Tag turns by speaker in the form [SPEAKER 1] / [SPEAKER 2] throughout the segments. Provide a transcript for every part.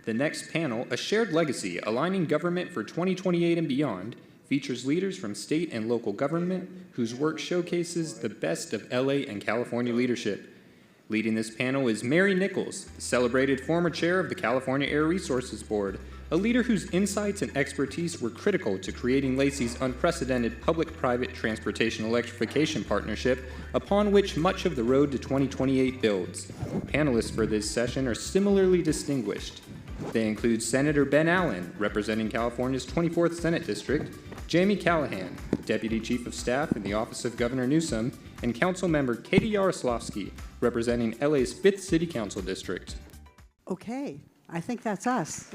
[SPEAKER 1] The next panel, A Shared Legacy, Aligning Government for 2028 and Beyond, features leaders from state and local government whose work showcases the best of LA and California leadership. Leading this panel is Mary Nichols, the celebrated former chair of the California Air Resources Board, a leader whose insights and expertise were critical to creating Lacey's unprecedented public-private transportation electrification partnership, upon which much of the road to 2028 builds. Panelists for this session are similarly distinguished. They include Senator Ben Allen, representing California's 24th Senate District, Jamie Callahan, Deputy Chief of Staff in the Office of Governor Newsom, and Councilmember Katy Yaroslavsky, representing LA's 5th City Council District.
[SPEAKER 2] Okay, I think that's us.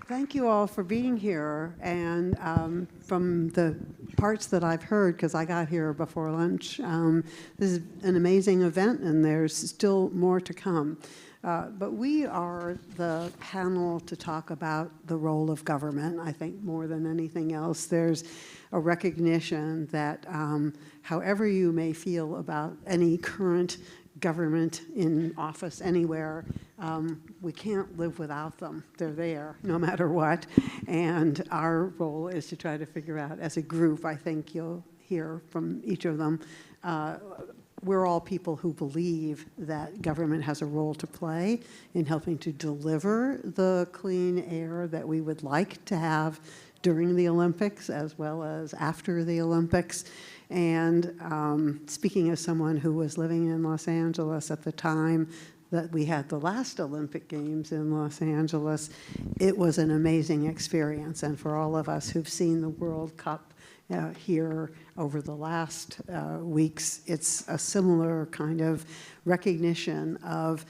[SPEAKER 2] Thank you all for being here, and from the parts that I've heard, because I got here before lunch, this is an amazing event and there's still more to come. But we are the panel to talk about the role of government. I think more than anything else, there's a recognition that however you may feel about any current government in office anywhere, we can't live without them. They're there no matter what. And our role is to try to figure out, as a group, I think you'll hear from each of them, we're all people who believe that government has a role to play in helping to deliver the clean air that we would like to have during the Olympics as well as after the Olympics. And speaking as someone who was living in Los Angeles at the time that we had the last Olympic Games in Los Angeles, it was an amazing experience. And for all of us who've seen the World Cup here over the last weeks, it's a similar kind of recognition of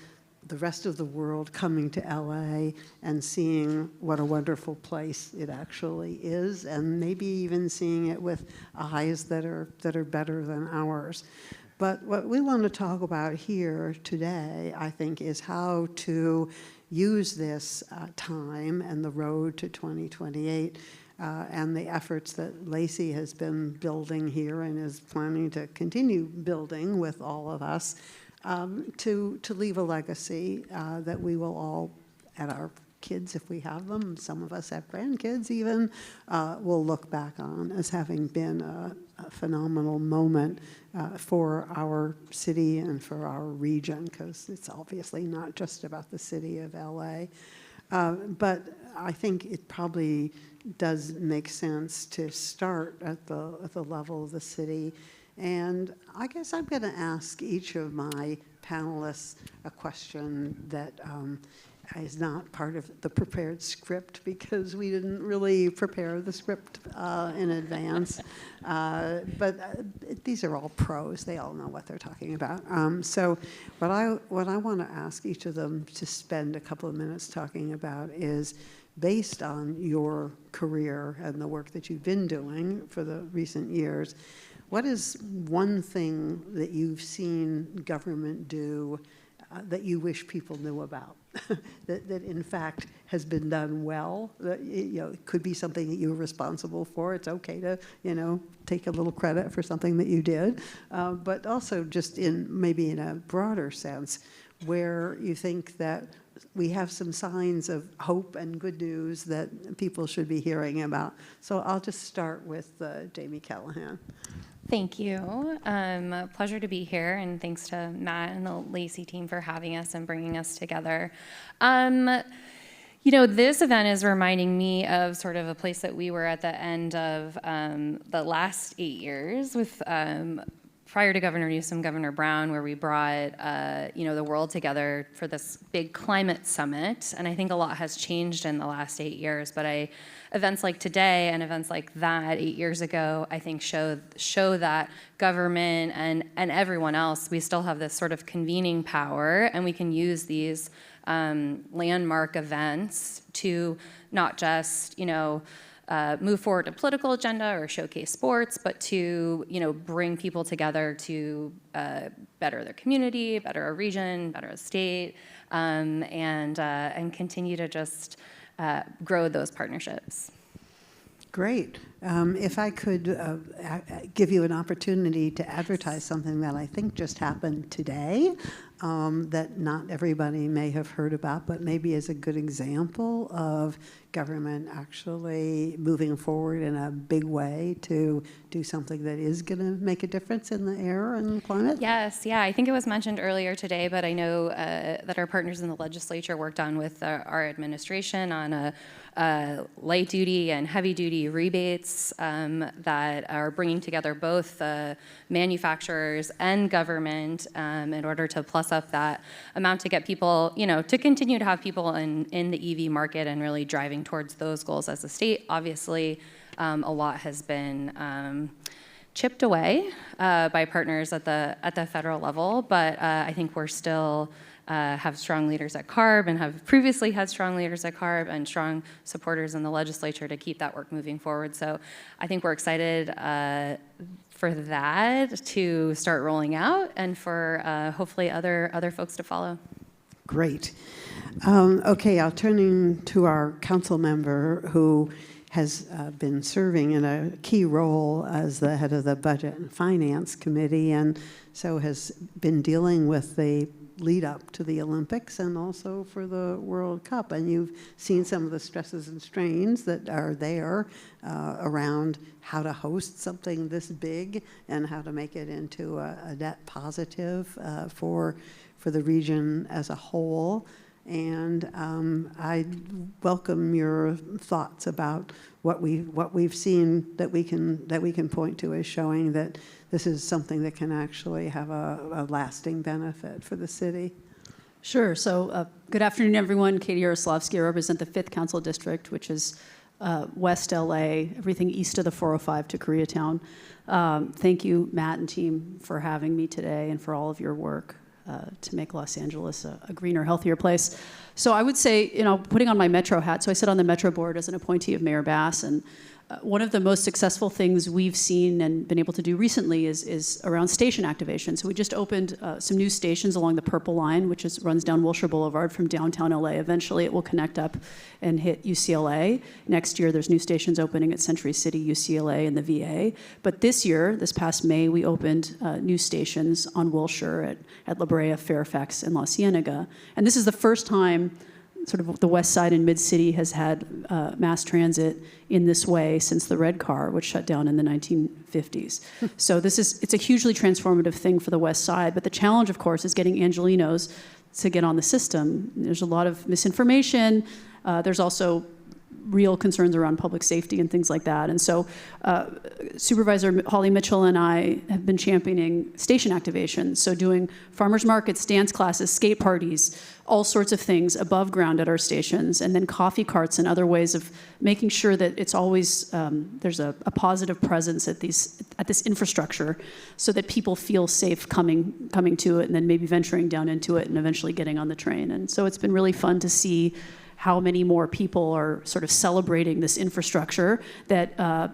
[SPEAKER 2] the rest of the world coming to LA and seeing what a wonderful place it actually is, and maybe even seeing it with eyes that are better than ours. But what we want to talk about here today, I think, is how to use this time and the road to 2028 and the efforts that Lacey has been building here and is planning to continue building with all of us to leave a legacy that we will all, at our kids if we have them, some of us have grandkids even, will look back on as having been a phenomenal moment for our city and for our region, because it's obviously not just about the city of LA. But I think it probably does make sense to start at the level of the city. And I guess I'm going to ask each of my panelists a question that is not part of the prepared script, because we didn't really prepare the script in advance. But these are all pros. They all know what they're talking about. So what I want to ask each of them to spend a couple of minutes talking about is, based on your career and the work that you've been doing for the recent years, what is one thing that you've seen government do that you wish people knew about, that in fact has been done well? That, it could be something that you were responsible for. It's okay to, take a little credit for something that you did, but also just maybe in a broader sense, where you think that we have some signs of hope and good news that people should be hearing about. So I'll just start with Jamie Callahan.
[SPEAKER 3] Thank you. Pleasure to be here, and thanks to Matt and the Lacey team for having us and bringing us together. This event is reminding me of sort of a place that we were at the end of the last 8 years with prior to Governor Newsom, Governor Brown, where we brought the world together for this big climate summit. And I think a lot has changed in the last 8 years, but events like today and events like that 8 years ago, I think show that government and everyone else, we still have this sort of convening power, and we can use these landmark events to not just, move forward a political agenda or showcase sports, but to bring people together to better their community, better a region, better a state, and continue to just grow those partnerships.
[SPEAKER 2] Great. If I could give you an opportunity to advertise something that I think just happened today, that not everybody may have heard about, but maybe is a good example of government actually moving forward in a big way to do something that is going to make a difference in the air and climate?
[SPEAKER 3] Yes, yeah, I think it was mentioned earlier today, but I know that our partners in the legislature worked on with our administration on a light duty and heavy duty rebates that are bringing together both manufacturers and government in order to plus up that amount to get people, to continue to have people in the EV market and really driving towards those goals as a state. Obviously, a lot has been chipped away by partners at the federal level, but I think we're still have strong leaders at CARB and have previously had strong leaders at CARB and strong supporters in the legislature to keep that work moving forward. So I think we're excited for that to start rolling out and for hopefully other folks to follow.
[SPEAKER 2] Great. Okay, I'll turn to our council member who has been serving in a key role as the head of the Budget and Finance Committee, and so has been dealing with the lead up to the Olympics and also for the World Cup. And you've seen some of the stresses and strains that are there around how to host something this big and how to make it into a net positive for the region as a whole. And I welcome your thoughts about what we've seen that we can point to as showing that this is something that can actually have a lasting benefit for the city.
[SPEAKER 4] Sure. So good afternoon, everyone. Katy Yaroslavsky. I represent the 5th Council District, which is West LA, everything east of the 405 to Koreatown. Thank you, Matt and team, for having me today and for all of your work to make Los Angeles a greener, healthier place. So I would say, putting on my Metro hat, so I sit on the Metro board as an appointee of Mayor Bass, and one of the most successful things we've seen and been able to do recently is around station activation. So we just opened some new stations along the Purple Line, which runs down Wilshire Boulevard from downtown LA. Eventually it will connect up and hit UCLA. Next year there's new stations opening at Century City, UCLA, and the VA. But this year, this past May, we opened new stations on Wilshire at La Brea, Fairfax, and La Cienega. And this is the first time sort of the West Side and Mid-City has had mass transit in this way since the red car, which shut down in the 1950s. So it's a hugely transformative thing for the West Side, but the challenge, of course, is getting Angelenos to get on the system. There's a lot of misinformation. There's also real concerns around public safety and things like that. And so Supervisor Holly Mitchell and I have been championing station activation, so doing farmers markets, dance classes, skate parties, all sorts of things above ground at our stations, and then coffee carts and other ways of making sure that it's always, there's a positive presence at this infrastructure so that people feel safe coming to it and then maybe venturing down into it and eventually getting on the train. And so it's been really fun to see how many more people are sort of celebrating this infrastructure that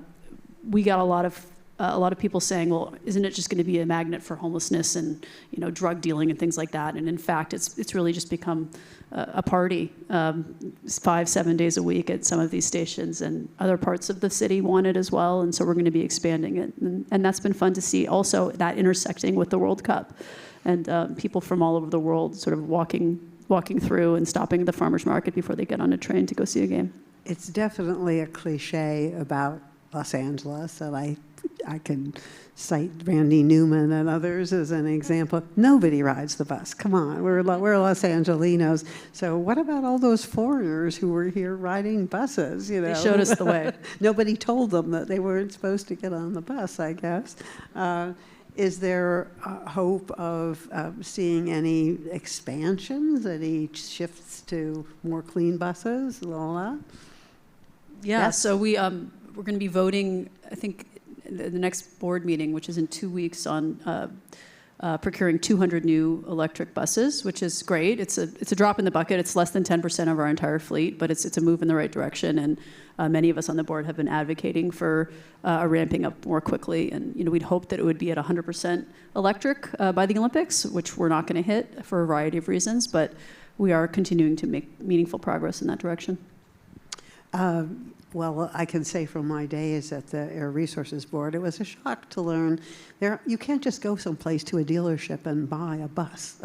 [SPEAKER 4] we got a lot of people saying, well, isn't it just going to be a magnet for homelessness and drug dealing and things like that? And in fact, it's really just become a party 5-7 days a week at some of these stations, and other parts of the city want it as well. And so we're going to be expanding it, and that's been fun to see. Also, that intersecting with the World Cup, and people from all over the world sort of walking through and stopping at the farmers market before they get on a train to go see a game.
[SPEAKER 2] It's definitely a cliche about Los Angeles, and I can cite Randy Newman and others as an example. Nobody rides the bus. Come on, we're Los Angelinos. So what about all those foreigners who were here riding buses?
[SPEAKER 4] They showed us the way.
[SPEAKER 2] Nobody told them that they weren't supposed to get on the bus, I guess. Is there hope of seeing any expansions, any shifts to more clean buses, Lola?
[SPEAKER 4] Yeah,
[SPEAKER 2] Yes.
[SPEAKER 4] so we're going to be voting, I think, the next board meeting, which is in 2 weeks, on procuring 200 new electric buses, which is great. It's a drop in the bucket. It's less than 10% of our entire fleet, but it's a move in the right direction. And many of us on the board have been advocating for a ramping up more quickly. And we'd hope that it would be at 100% electric by the Olympics, which we're not going to hit for a variety of reasons, but we are continuing to make meaningful progress in that direction.
[SPEAKER 2] well, I can say from my days at the Air Resources Board, it was a shock to learn you can't just go someplace to a dealership and buy a bus.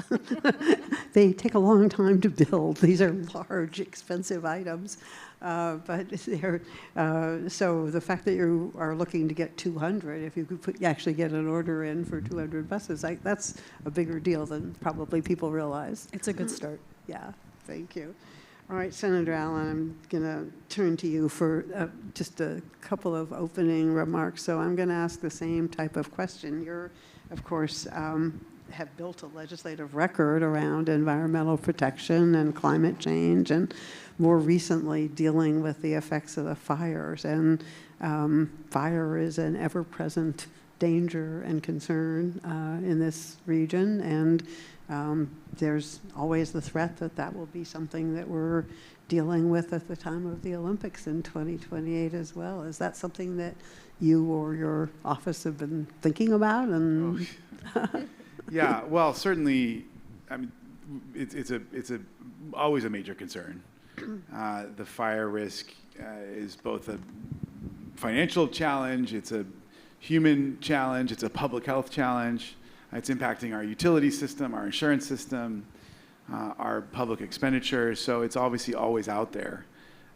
[SPEAKER 2] They take a long time to build. These are large, expensive items. But so the fact that you are looking to get 200, if you could actually get an order in for 200 buses, that's a bigger deal than probably people realize.
[SPEAKER 4] It's a good start.
[SPEAKER 2] Yeah, thank you. All right, Senator Allen, I'm going to turn to you for just a couple of opening remarks. So I'm going to ask the same type of question. You're, of course, have built a legislative record around environmental protection and climate change, and more recently dealing with the effects of the fires. And fire is an ever-present danger and concern in this region, and there's always the threat that that will be something that we're dealing with at the time of the Olympics in 2028 as well. Is that something that you or your office have been thinking about? And
[SPEAKER 5] yeah, well, certainly, I mean, it's always a major concern. The fire risk is both a financial challenge, it's a human challenge, it's a public health challenge. It's impacting our utility system, our insurance system, our public expenditures. So it's obviously always out there.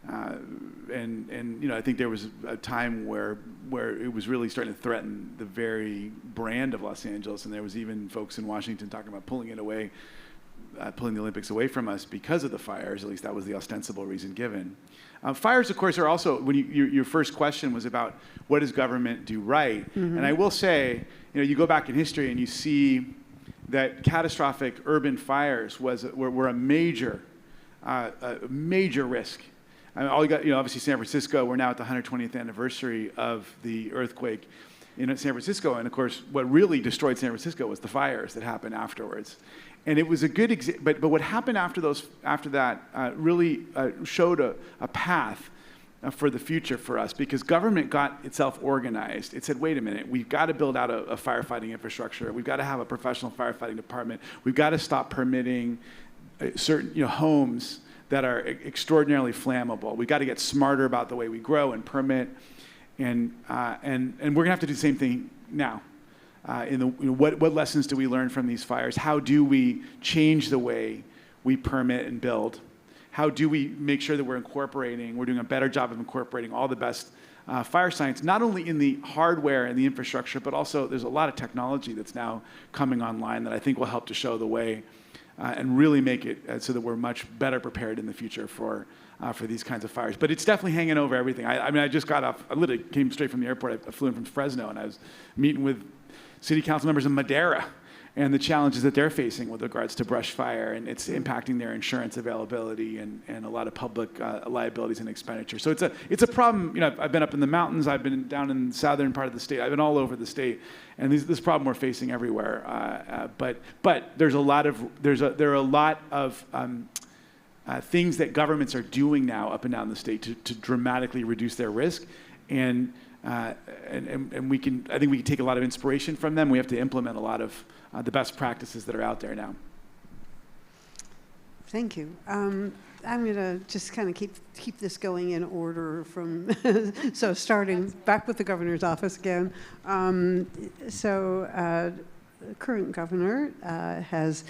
[SPEAKER 5] And you know, I think there was a time where it was really starting to threaten the very brand of Los Angeles, and there was even folks in Washington talking about pulling it away, pulling the Olympics away from us because of the fires. At least that was the ostensible reason given. Fires, of course, are also, when your first question was about what does government do right? Mm-hmm. And I will say, you know, you go back in history and you see that catastrophic urban fires were a major risk. I mean, all you got, you know, obviously San Francisco, we're now at the 120th anniversary of the earthquake in San Francisco. And of course, what really destroyed San Francisco was the fires that happened afterwards. And it was a good example, but what happened after that really showed a path for the future for us, because government got itself organized. It said, wait a minute, we've got to build out a firefighting infrastructure. We've got to have a professional firefighting department. We've got to stop permitting certain, you know, homes that are extraordinarily flammable. We've got to get smarter about the way we grow and permit, and we're gonna have to do the same thing now. What lessons do we learn from these fires? How do we change the way we permit and build? How do we make sure that we're doing a better job of incorporating all the best fire science, not only in the hardware and the infrastructure, but also there's a lot of technology that's now coming online that I think will help to show the way and really make it so that we're much better prepared in the future for these kinds of fires. But it's definitely hanging over everything. I mean, I just got off, I literally came straight from the airport. I flew in from Fresno, and I was meeting with city council members in Moderator and the challenges that they're facing with regards to brush fire, and it's impacting their insurance availability and a lot of public liabilities and expenditure. So it's a problem. You know, I've been up in the mountains, I've been down in the southern part of the state, I've been all over the state, and this problem we're facing everywhere. But there are a lot of things that governments are doing now up and down the state to dramatically reduce their risk, and I think we can take a lot of inspiration from them. We have to implement a lot of the best practices that are out there now.
[SPEAKER 2] Thank you. I'm going to just kind of keep this going in order from, so starting back with the governor's office again. The current governor has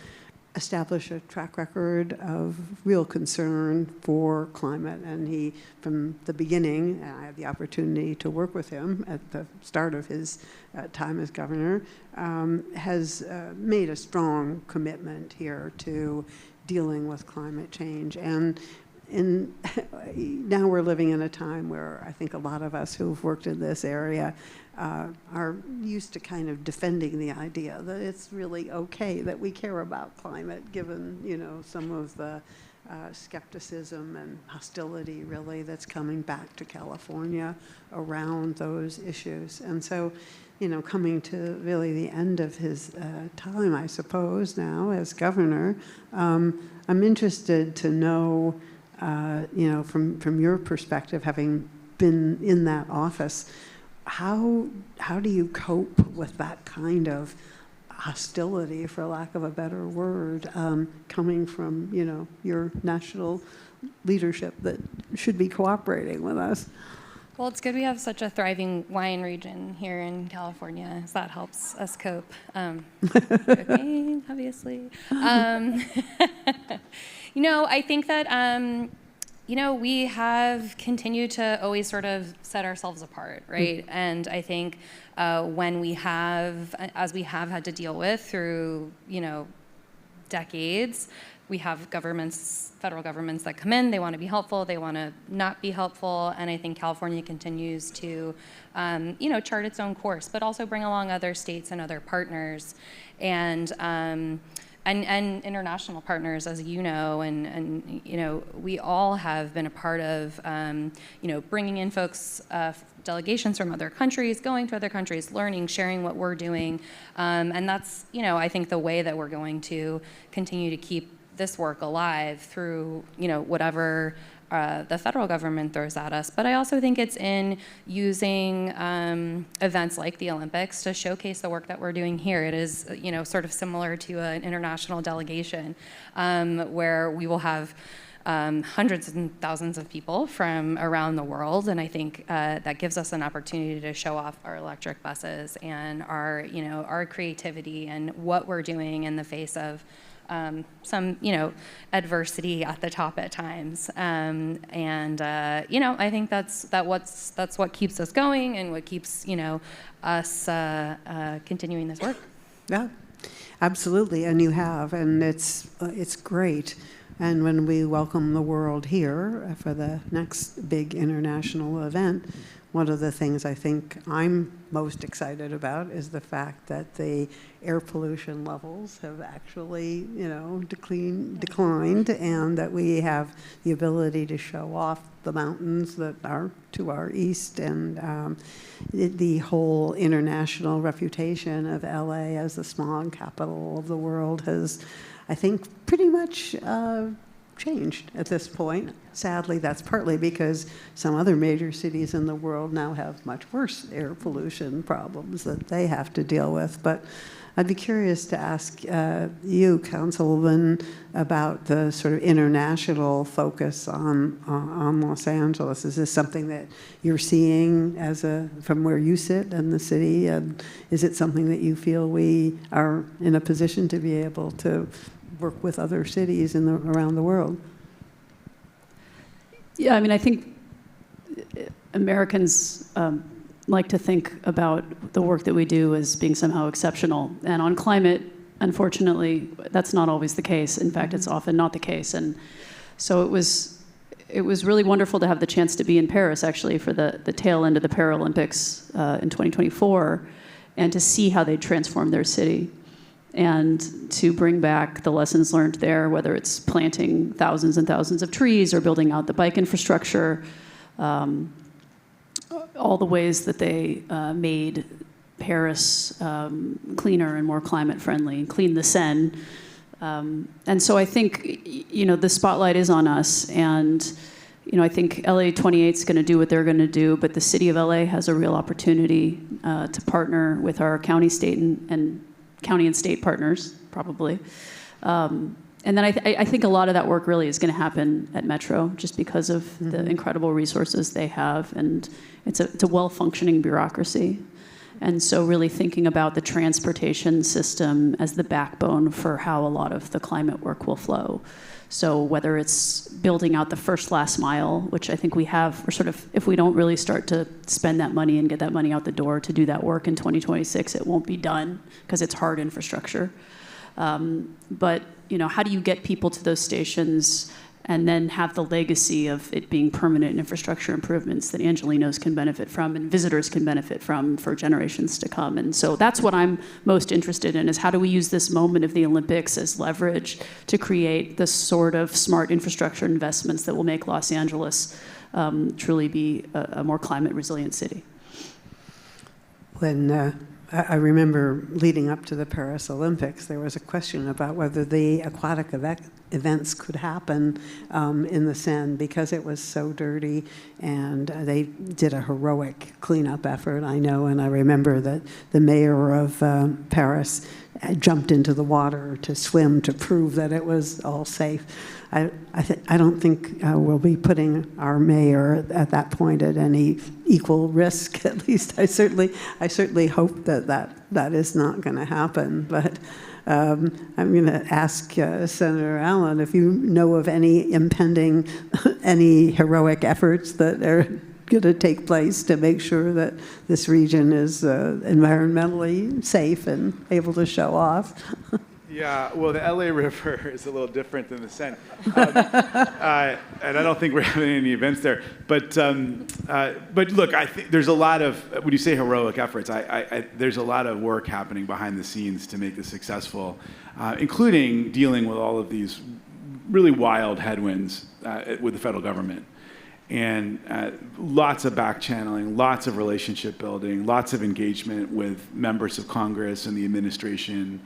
[SPEAKER 2] established a track record of real concern for climate, and he, from the beginning, and I had the opportunity to work with him at the start of his time as governor, has made a strong commitment here to dealing with climate change. And now we're living in a time where I think a lot of us who've worked in this area are used to kind of defending the idea that it's really okay that we care about climate, given, you know, some of the skepticism and hostility really that's coming back to California around those issues. And so, you know, coming to really the end of his time, I suppose, now as governor, I'm interested to know, you know, from your perspective, having been in that office, how do you cope with that kind of hostility, for lack of a better word, coming from, you know, your national leadership that should be cooperating with us.
[SPEAKER 3] Well, it's good we have such a thriving wine region here in California, so that helps us cope. Joking, obviously. I think that, we have continued to always sort of set ourselves apart, right? And I think when we have, as we have had to deal with through, decades, we have governments, federal governments that come in, they want to be helpful, they want to not be helpful, and I think California continues to, chart its own course, but also bring along other states and other partners, and international partners, as you know, and we all have been a part of, bringing in folks, delegations from other countries, going to other countries, learning, sharing what we're doing, and that's, I think the way that we're going to continue to keep this work alive through, whatever the federal government throws at us. But I also think it's in using events like the Olympics to showcase the work that we're doing here. It is, sort of similar to an international delegation where we will have hundreds and thousands of people from around the world, and I think that gives us an opportunity to show off our electric buses and our creativity and what we're doing in the face of some, adversity at the top at times, I think that's what keeps us going and what keeps us continuing this work.
[SPEAKER 2] Yeah, absolutely, and you have, and it's great. And when we welcome the world here for the next big international event, one of the things I think I'm most excited about is the fact that the air pollution levels have actually, declined, and that we have the ability to show off the mountains that are to our east, and the whole international reputation of LA as the smog capital of the world has, I think, pretty much changed at this point. Sadly, that's partly because some other major cities in the world now have much worse air pollution problems that they have to deal with. But I'd be curious to ask you, Councilman, about the sort of international focus on Los Angeles. Is this something that you're seeing from where you sit in the city? And is it something that you feel we are in a position to be able to work with other cities around the world?
[SPEAKER 4] Yeah, I think Americans like to think about the work that we do as being somehow exceptional. And on climate, unfortunately, that's not always the case. In fact, it's often not the case. And so it was really wonderful to have the chance to be in Paris, actually, for the tail end of the Paralympics in 2024, and to see how they transformed their city, and to bring back the lessons learned there, whether it's planting thousands and thousands of trees or building out the bike infrastructure, all the ways that they made Paris cleaner and more climate friendly, clean the Seine. And so I think, the spotlight is on us, and I think LA 28 is going to do what they're going to do, but the city of LA has a real opportunity to partner with our county, state, and county and state partners, probably. And then I think a lot of that work really is going to happen at Metro, just because of the incredible resources they have, and it's a well-functioning bureaucracy. And so really thinking about the transportation system as the backbone for how a lot of the climate work will flow. So whether it's building out the first last mile, which I think we're sort of, if we don't really start to spend that money and get that money out the door to do that work in 2026, it won't be done because it's hard infrastructure. But how do you get people to those stations and then have the legacy of it being permanent infrastructure improvements that Angelenos can benefit from and visitors can benefit from for generations to come? And so that's what I'm most interested in, is how do we use this moment of the Olympics as leverage to create the sort of smart infrastructure investments that will make Los Angeles truly be a more climate resilient city.
[SPEAKER 2] When I remember leading up to the Paris Olympics, there was a question about whether the aquatic events could happen in the Seine because it was so dirty, and they did a heroic cleanup effort, I know, and I remember that the mayor of Paris jumped into the water to swim to prove that it was all safe. I don't think we'll be putting our mayor at that point at any equal risk. At least I certainly hope that is not going to happen. But I'm going to ask Senator Allen if you know of any impending, any heroic efforts that are going to take place to make sure that this region is environmentally safe and able to show off.
[SPEAKER 5] Yeah, well, the LA River is a little different than the Seine. And I don't think we're having any events there. But look, I think there's a lot of, when you say heroic efforts, there's a lot of work happening behind the scenes to make this successful, including dealing with all of these really wild headwinds with the federal government. And lots of back channeling, lots of relationship building, lots of engagement with members of Congress and the administration,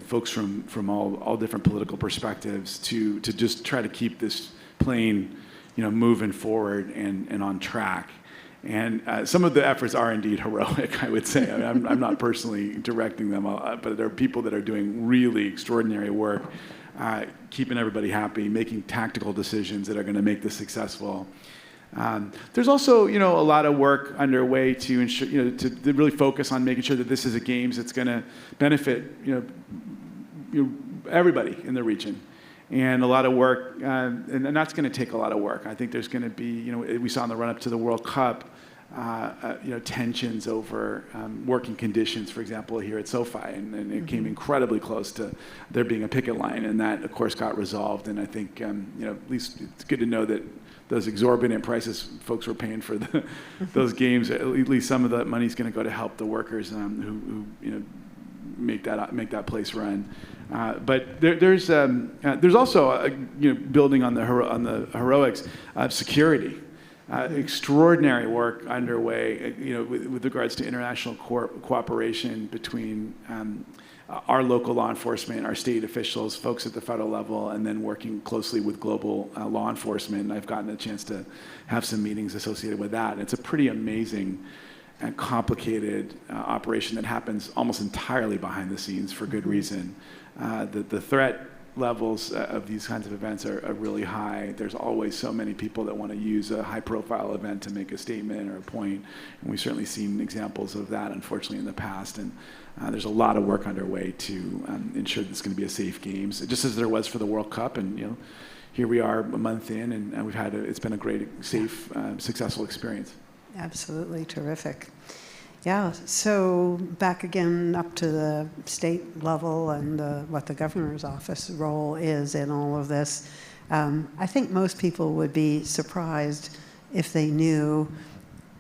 [SPEAKER 5] folks from all different political perspectives to just try to keep this plane, moving forward and on track. And some of the efforts are indeed heroic, I would say. I mean, I'm not personally directing them, but there are people that are doing really extraordinary work, keeping everybody happy, making tactical decisions that are going to make this successful. There's also, a lot of work underway to ensure, to really focus on making sure that this is a games that's going to benefit, everybody in the region. And a lot of work, and that's going to take a lot of work. I think there's going to be, we saw in the run-up to the World Cup, tensions over working conditions, for example, here at SoFi, and it came incredibly close to there being a picket line, and that, of course, got resolved. And I think, at least it's good to know that those exorbitant prices folks were paying for those games, at least some of that money is going to go to help the workers who make that place run. But there's also building on the heroics of security. Extraordinary work underway, with regards to international cooperation between our local law enforcement, our state officials, folks at the federal level, and then working closely with global law enforcement. And I've gotten a chance to have some meetings associated with that. And it's a pretty amazing and complicated operation that happens almost entirely behind the scenes for good reason. The threat levels of these kinds of events are really high. There's always so many people that want to use a high-profile event to make a statement or a point, and we've certainly seen examples of that, unfortunately, in the past. And there's a lot of work underway to ensure that it's going to be a safe games, just as there was for the World Cup. And here we are a month in, and we've had it's been a great, safe, successful experience.
[SPEAKER 2] Absolutely terrific. Yeah, so back again up to the state level and what the governor's office role is in all of this. I think most people would be surprised if they knew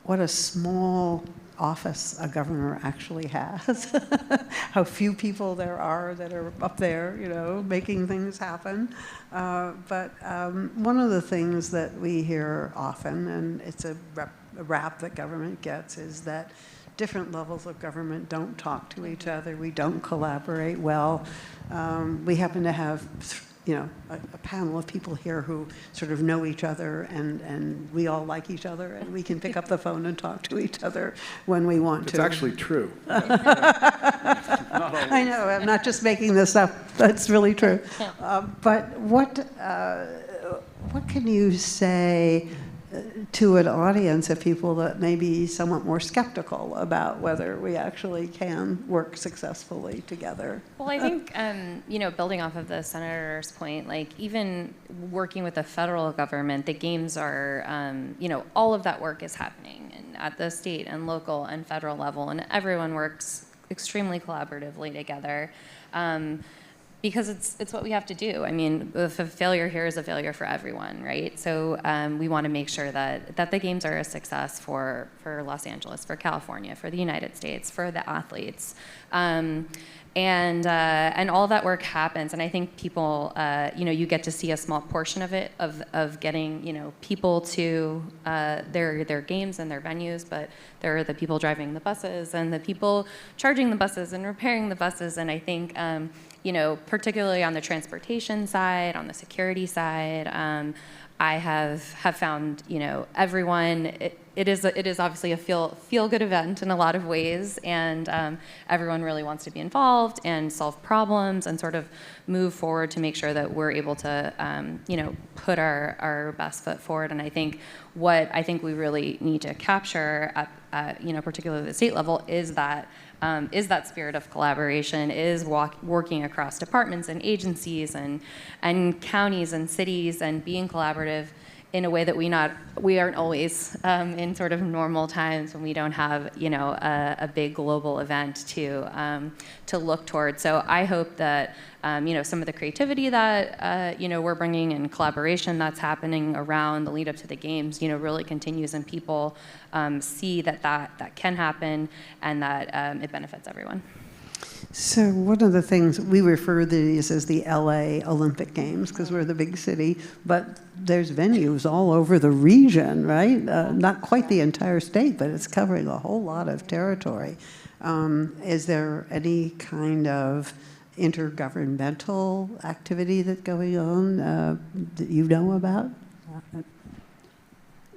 [SPEAKER 2] what a small office a governor actually has, how few people there are that are up there, making things happen. But one of the things that we hear often, and it's a rap that government gets, is that different levels of government don't talk to each other. We don't collaborate well. We happen to have, a panel of people here who sort of know each other, and we all like each other, and we can pick up the phone and talk to each other when we want to.
[SPEAKER 5] It's actually true.
[SPEAKER 2] I know. I'm not just making this up. That's really true. But what can you say to an audience of people that may be somewhat more skeptical about whether we actually can work successfully together?
[SPEAKER 3] Well, I think, building off of the senator's point, even working with the federal government, the games are, all of that work is happening at the state and local and federal level, and everyone works extremely collaboratively together. Because it's what we have to do. I mean, if a failure here is a failure for everyone, right? So we want to make sure that the games are a success for Los Angeles, for California, for the United States, for the athletes. And all that work happens, and I think people, you get to see a small portion of it, of getting, people to their games and their venues, but there are the people driving the buses and the people charging the buses and repairing the buses, and I think, particularly on the transportation side, on the security side, I have found, everyone, it is obviously a feel-good event in a lot of ways, and everyone really wants to be involved and solve problems and sort of move forward to make sure that we're able to, put our best foot forward. And I think what we really need to capture at particularly the state level is that spirit of collaboration, is working across departments and agencies and counties and cities, and being collaborative in a way that we aren't always in sort of normal times when we don't have a big global event to look toward. So I hope that some of the creativity that we're bringing and collaboration that's happening around the lead up to the games really continues, and people see that can happen, and that it benefits everyone.
[SPEAKER 2] So one of the things, we refer to these as the LA Olympic Games because we're the big city, but there's venues all over the region, right? Not quite the entire state, but it's covering a whole lot of territory. Is there any kind of intergovernmental activity that's going on that you know about?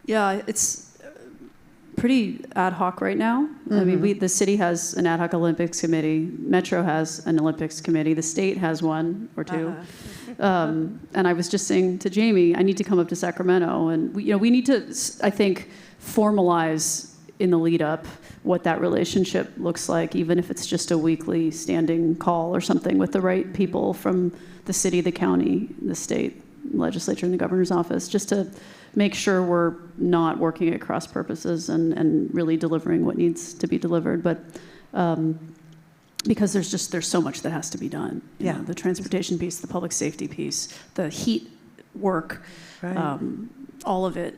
[SPEAKER 4] Yeah, it's pretty ad hoc right now. Mm-hmm. I mean, the city has an ad hoc Olympics committee. Metro has an Olympics committee. The state has one or two. And I was just saying to Jamie, I need to come up to Sacramento, and we need to, I think, formalize in the lead up what that relationship looks like, even if it's just a weekly standing call or something with the right people from the city, the county, the state legislature, and the governor's office, just to make sure we're not working at cross purposes and really delivering what needs to be delivered. But because there's so much that has to be done. You know, the transportation piece, the public safety piece, the heat work, right. All of it.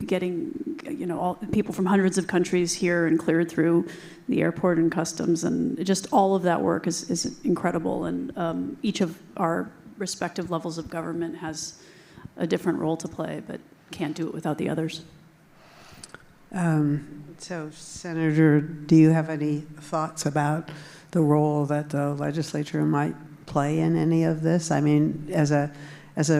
[SPEAKER 4] Getting all people from hundreds of countries here and cleared through the airport and customs, and just all of that work is incredible. And each of our respective levels of government has a different role to play, but can't do it without the others.
[SPEAKER 2] So, Senator, do you have any thoughts about the role that the legislature might play in any of this? I mean, as a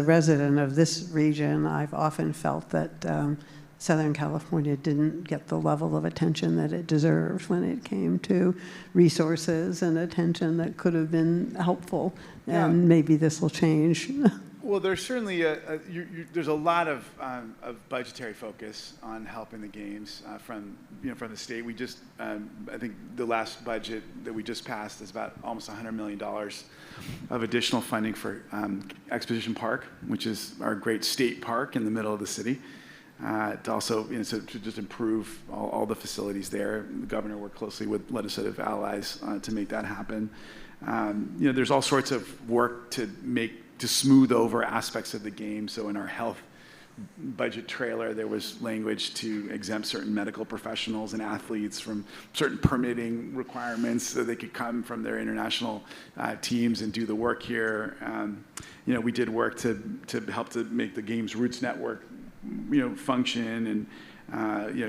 [SPEAKER 2] resident of this region, I've often felt that Southern California didn't get the level of attention that it deserved when it came to resources and attention that could have been helpful. And maybe this will change.
[SPEAKER 5] Well, there's certainly there's a lot of budgetary focus on helping the games from the state. We just I think the last budget that we just passed is about almost $100 million of additional funding for Exposition Park, which is our great state park in the middle of the city. To also to just improve all the facilities there. The governor worked closely with legislative allies to make that happen. There's all sorts of work to smooth over aspects of the game. So in our health budget trailer, there was language to exempt certain medical professionals and athletes from certain permitting requirements so they could come from their international teams and do the work here. We did work to help to make the game's Roots Network function, and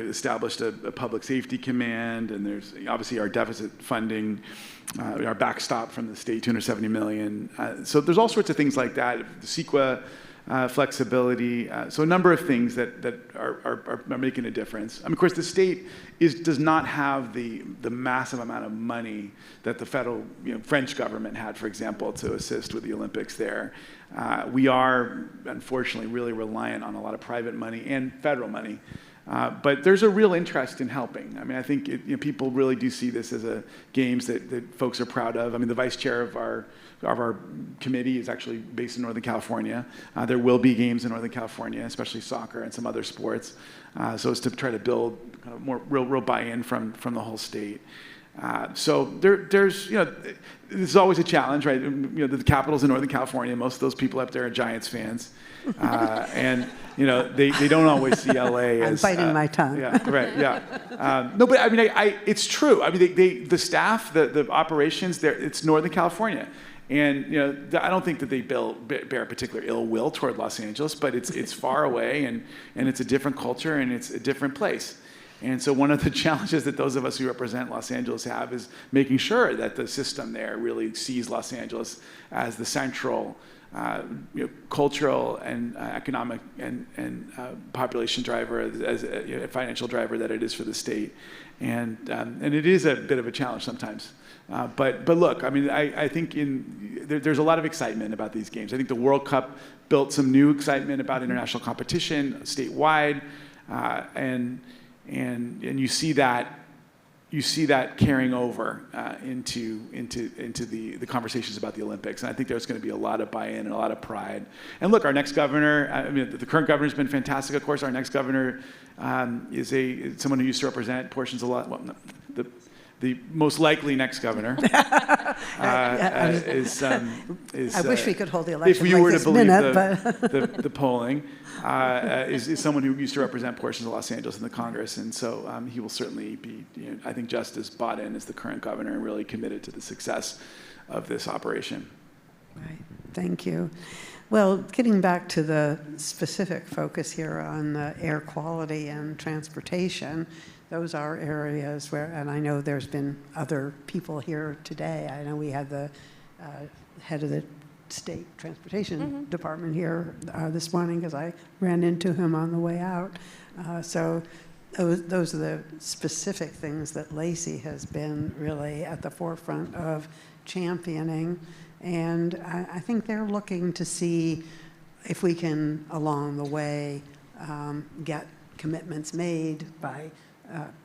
[SPEAKER 5] established a public safety command, and there's obviously our deficit funding, our backstop from the state, $270 million. So there's all sorts of things like that. The CEQA flexibility. So a number of things that are making a difference. Of course, the state does not have the massive amount of money that the federal French government had, for example, to assist with the Olympics there. We are, unfortunately, really reliant on a lot of private money and federal money. But there's a real interest in helping. I mean, I think people really do see this as a games that folks are proud of. I mean, the vice chair of our committee is actually based in Northern California. There will be games in Northern California, especially soccer and some other sports. So it's to try to build kind of more real buy-in from the whole state. So there's this is always a challenge, right? The capital's in Northern California. Most of those people up there are Giants fans, and they don't always see LA as.
[SPEAKER 2] I'm biting my tongue.
[SPEAKER 5] Yeah, right. Yeah. No, but I mean, it's true. I mean, the staff, the operations, it's Northern California. And I don't think that they bear particular ill will toward Los Angeles, but it's far away, and it's a different culture, and it's a different place. And so one of the challenges that those of us who represent Los Angeles have is making sure that the system there really sees Los Angeles as the central cultural and economic and population driver, as a financial driver that it is for the state. And it is a bit of a challenge sometimes. But look, I mean, I think there's a lot of excitement about these games. I think the World Cup built some new excitement about international competition statewide, and you see that carrying over into the conversations about the Olympics. And I think there's going to be a lot of buy-in and a lot of pride. And look, our next governor, I mean, the current governor's been fantastic. Of course, our next governor is someone who used to represent portions of the most likely next governor is
[SPEAKER 2] I wish we could hold the election
[SPEAKER 5] if you
[SPEAKER 2] like
[SPEAKER 5] were to
[SPEAKER 2] this
[SPEAKER 5] believe
[SPEAKER 2] minute,
[SPEAKER 5] the polling, is someone who used to represent portions of Los Angeles in the Congress, and so he will certainly be, I think, just as bought in as the current governor and really committed to the success of this operation.
[SPEAKER 2] Right. Thank you. Well, getting back to the specific focus here on air quality and transportation, those are areas where, and I know there's been other people here today. I know we had the head of the state transportation department here this morning because I ran into him on the way out. So those are the specific things that Lacey has been really at the forefront of championing. And I think they're looking to see if we can, along the way, get commitments made by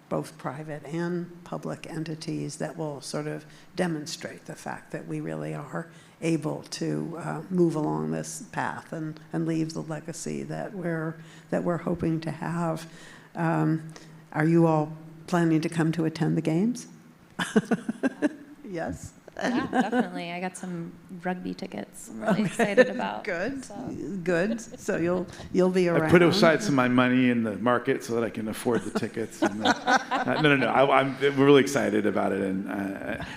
[SPEAKER 2] both private and public entities that will sort of demonstrate the fact that we really are able to move along this path and leave the legacy that we're hoping to have. Are you all planning to come to attend the games? Yes?
[SPEAKER 3] Yeah, definitely. I got some rugby tickets I'm really excited about.
[SPEAKER 2] Good,
[SPEAKER 3] so.
[SPEAKER 2] good. So you'll be around.
[SPEAKER 5] I put aside some of my money in the market so that I can afford the tickets. And no. We're really excited about it, and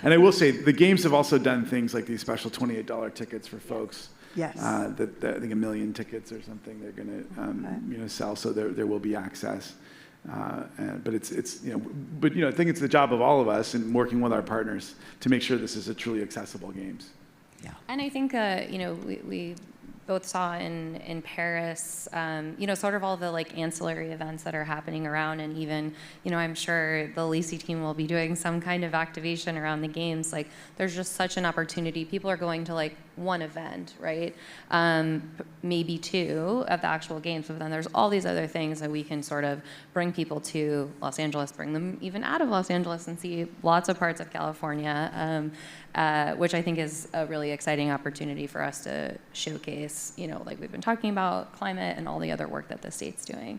[SPEAKER 5] I will say the games have also done things like these special $28 tickets for folks.
[SPEAKER 2] Yes.
[SPEAKER 5] That I think 1 million tickets or something they're going to sell, so there will be access. But it's I think it's the job of all of us in working with our partners to make sure this is a truly accessible games.
[SPEAKER 2] Yeah.
[SPEAKER 3] And I think we both saw in Paris, sort of all the like ancillary events that are happening around, and even, I'm sure the Lacey team will be doing some kind of activation around the games. Like, there's just such an opportunity. People are going to like one event, right? Maybe two of the actual games, but then there's all these other things that we can sort of bring people to Los Angeles, bring them even out of Los Angeles and see lots of parts of California, which I think is a really exciting opportunity for us to showcase, like we've been talking about, climate and all the other work that the state's doing.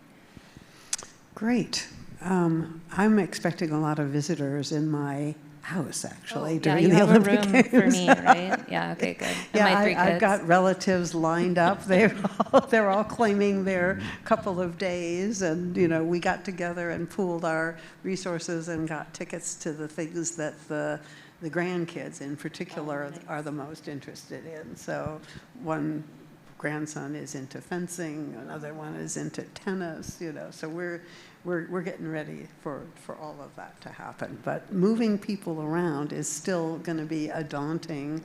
[SPEAKER 2] Great. I'm expecting a lot of visitors in my house, actually, during
[SPEAKER 3] you
[SPEAKER 2] the
[SPEAKER 3] have
[SPEAKER 2] Olympic
[SPEAKER 3] a room
[SPEAKER 2] Games.
[SPEAKER 3] for me, right? Yeah, okay, good. And
[SPEAKER 2] Yeah,
[SPEAKER 3] my 3 kids.
[SPEAKER 2] I've got relatives lined up. They're all claiming their couple of days, and we got together and pooled our resources and got tickets to the things that the grandkids in particular are the most interested in. So one grandson is into fencing, another one is into tennis, so we're getting ready for all of that to happen. But moving people around is still going to be a daunting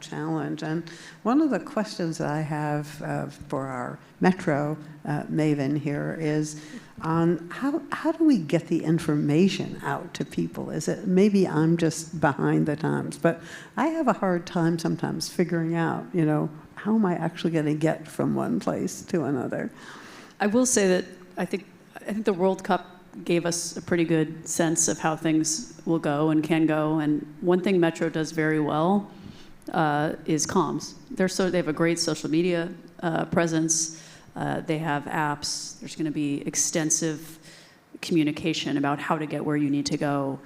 [SPEAKER 2] challenge. And one of the questions that I have for our Metro maven here is on how do we get the information out to people? Is it maybe I'm just behind the times, but I have a hard time sometimes figuring out, how am I actually going to get from one place to another?
[SPEAKER 4] I will say that I think the World Cup gave us a pretty good sense of how things will go and can go. And one thing Metro does very well is comms. They have a great social media presence. They have apps. There's going to be extensive communication about how to get where you need to go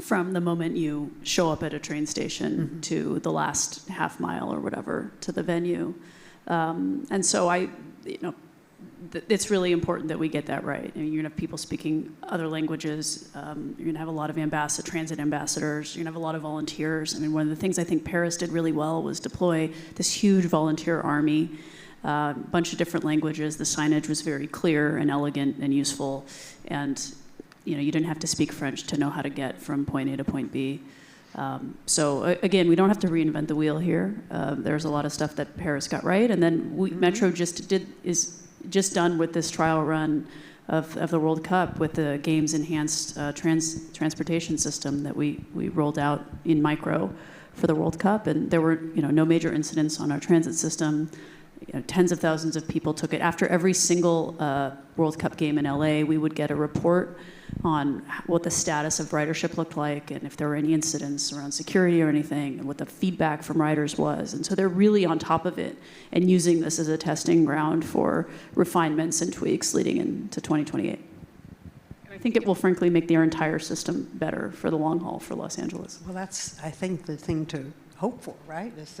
[SPEAKER 4] from the moment you show up at a train station to the last half mile or whatever to the venue. And so it's really important that we get that right. You're going to have people speaking other languages. You're going to have a lot of transit ambassadors. You're going to have a lot of volunteers. One of the things I think Paris did really well was deploy this huge volunteer army bunch of different languages. The signage was very clear and elegant and useful, and you didn't have to speak French to know how to get from point A to point B. So again, we don't have to reinvent the wheel here. There's a lot of stuff that Paris got right, and then Metro is just done with this trial run of the World Cup with the games enhanced transportation system that we rolled out in micro for the World Cup, and there were no major incidents on our transit system. Tens of thousands of people took it. After every single World Cup game in LA, we would get a report on what the status of ridership looked like and if there were any incidents around security or anything, and what the feedback from riders was. And so they're really on top of it and using this as a testing ground for refinements and tweaks leading into 2028. And I think it will frankly make their entire system better for the long haul for Los Angeles.
[SPEAKER 2] Well, that's, I think, the thing to hope for, right? Is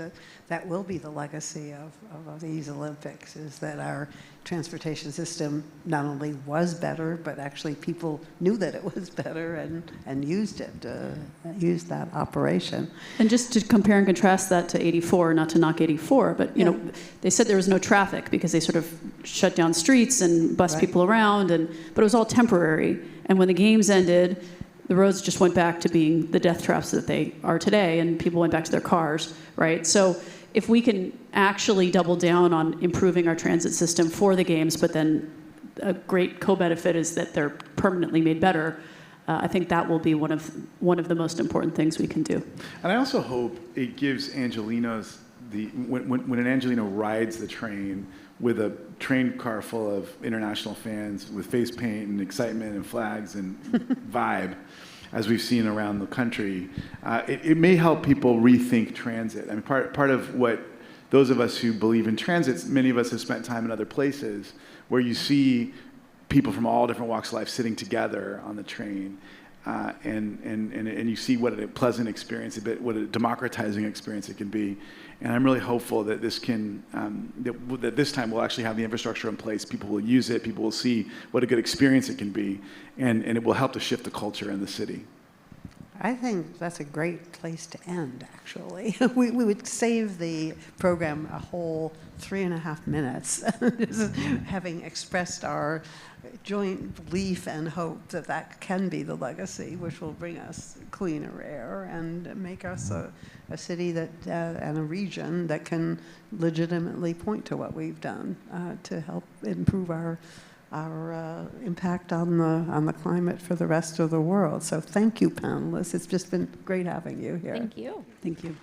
[SPEAKER 2] that will be the legacy of these Olympics, is that our transportation system not only was better, but actually people knew that it was better and used it, used that operation.
[SPEAKER 4] And just to compare and contrast that to 84, not to knock 84, but they said there was no traffic because they sort of shut down streets and bussed people around, but it was all temporary. And when the games ended, the roads just went back to being the death traps that they are today, and people went back to their cars, right? So if we can actually double down on improving our transit system for the games, but then a great co-benefit is that they're permanently made better, I think that will be one of the most important things we can do.
[SPEAKER 5] And I also hope it gives Angelinos when an Angelino rides the train with a train car full of international fans with face paint and excitement and flags and vibe, as we've seen around the country, it may help people rethink transit. I mean, part of what those of us who believe in transit, many of us have spent time in other places where you see people from all different walks of life sitting together on the train, and you see what a pleasant experience, what a democratizing experience it can be. And I'm really hopeful that this can, that this time we'll actually have the infrastructure in place. People will use it. People will see what a good experience it can be, and it will help to shift the culture in the city.
[SPEAKER 2] I think that's a great place to end, actually. We would save the program a whole 3.5 minutes, having expressed our joint belief and hope that that can be the legacy, which will bring us cleaner air and make us a city that and a region that can legitimately point to what we've done to help improve our impact on the climate for the rest of the world. So thank you, panelists. It's just been great having you here.
[SPEAKER 3] Thank you.
[SPEAKER 4] Thank you.